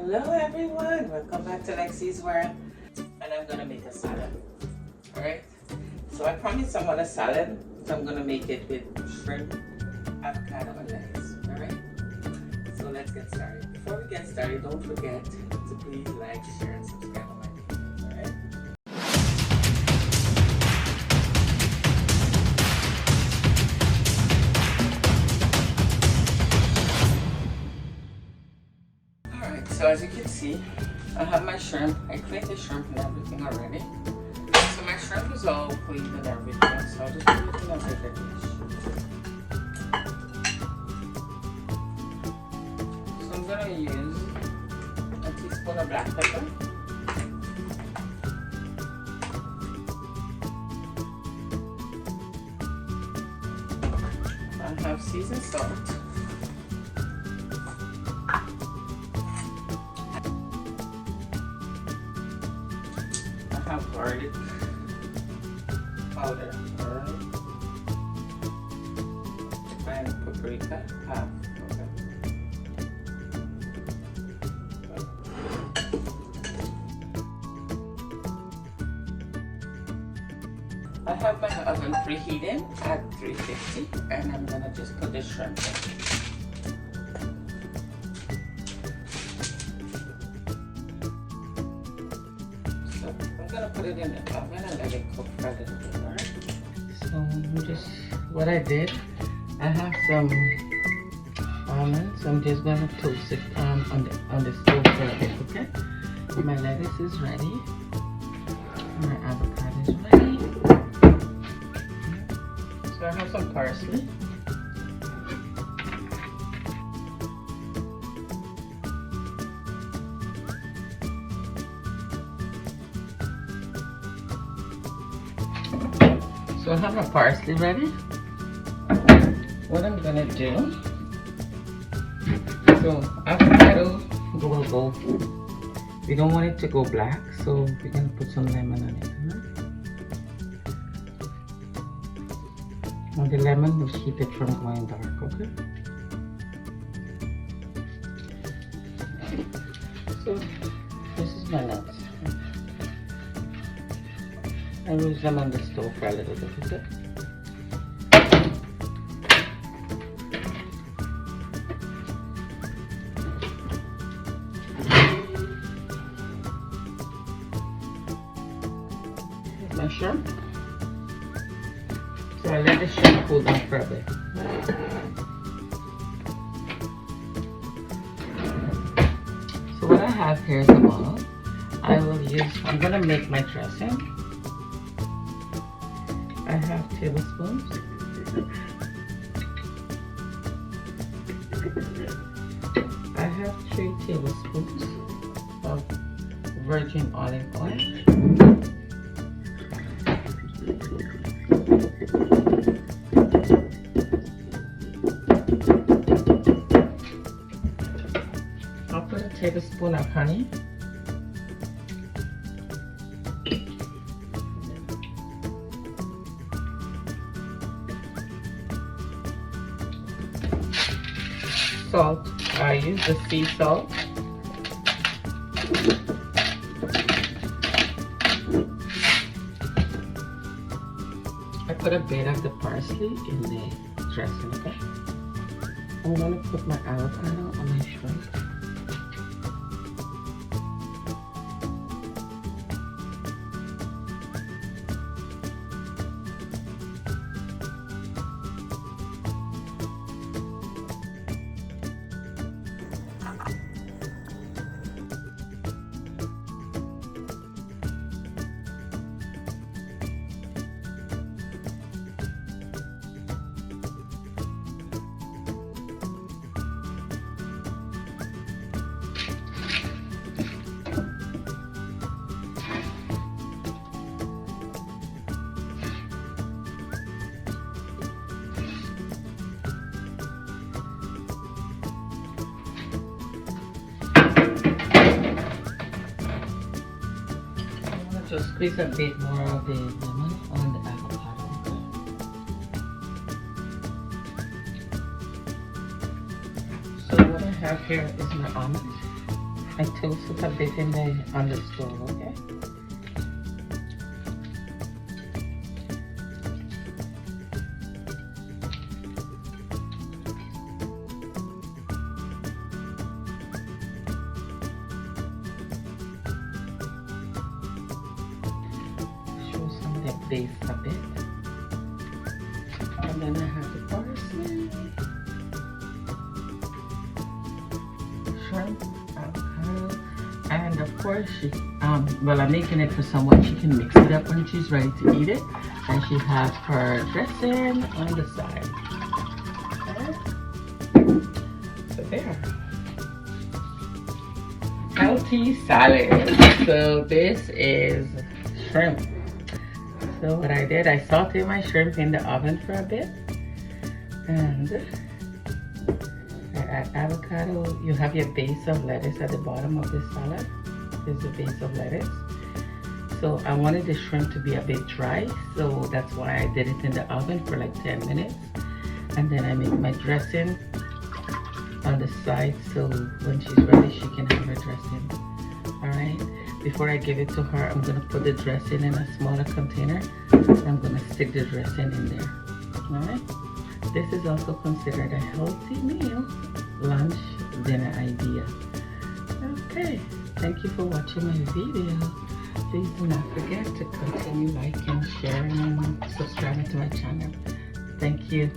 Hello everyone, welcome back to LEXI'S world, and I'm gonna make a salad. Alright, so I promised someone a salad, so I'm gonna make it with shrimp, avocado, and lettuce. Alright, so let's get started. Before we get started, don't forget to please like, share, and subscribe on my videos. Alright. So as you can see, I have my shrimp. I cleaned the shrimp and everything already. So my shrimp is all cleaned and everything. So I'll just put it in a bigger dish. So I'm gonna use a teaspoon of black pepper. I have seasoned salt. I have garlic powder, alright, and paprika half. Okay. I have my oven preheating at 350, and I'm gonna just put the shrimp in. Put it in the oven and let it cook for a little bit, alright? So just what I did, I have some almonds, so I'm just gonna toast it on the stove for a bit, okay? My lettuce is ready. My avocado is ready. So I have some parsley. So I have my parsley ready. What I'm gonna do, so avocado will go, we don't want it to go black, so we're gonna put some lemon on it. And the lemon will keep it from going dark, okay? So this is my nuts. I roast them on the stove for a little bit, okay? Here's my shrimp. So I let the shrimp cool down for a bit. So what I have here is a bowl. I'm gonna make my dressing. I have tablespoons. I have 3 tablespoons of virgin olive oil. I'll put a tablespoon of honey. Salt, I use the sea salt. I put a bit of the parsley in the dressing, okay? I'm gonna put my avocado on my shrimp. Just squeeze a bit more of the lemon on the avocado. So what I have here is my almond. I toast it a bit on the stove, okay? Show some of the base a bit. And then I have the parsley, shrimp, avocado, and of course well, I'm making it for someone. She can mix it up when she's ready to eat it, and she has her dressing on the side. Okay. So there, healthy salad. So this is shrimp. So what I did, I sauteed my shrimp in the oven for a bit, and I add avocado. You have your base of lettuce at the bottom of this salad. This is the base of lettuce. So I wanted the shrimp to be a bit dry, so that's why I did it in the oven for like 10 minutes. And then I make my dressing on the side, so when she's ready, she can have her dressing. All right. Before I give it to her, I'm gonna put the dressing in a smaller container. I'm gonna stick the dressing in there. All right. This is also considered a healthy meal, lunch, dinner idea. Okay. Thank you for watching my video. Please do not forget to continue liking, sharing, and subscribing to my channel. Thank you.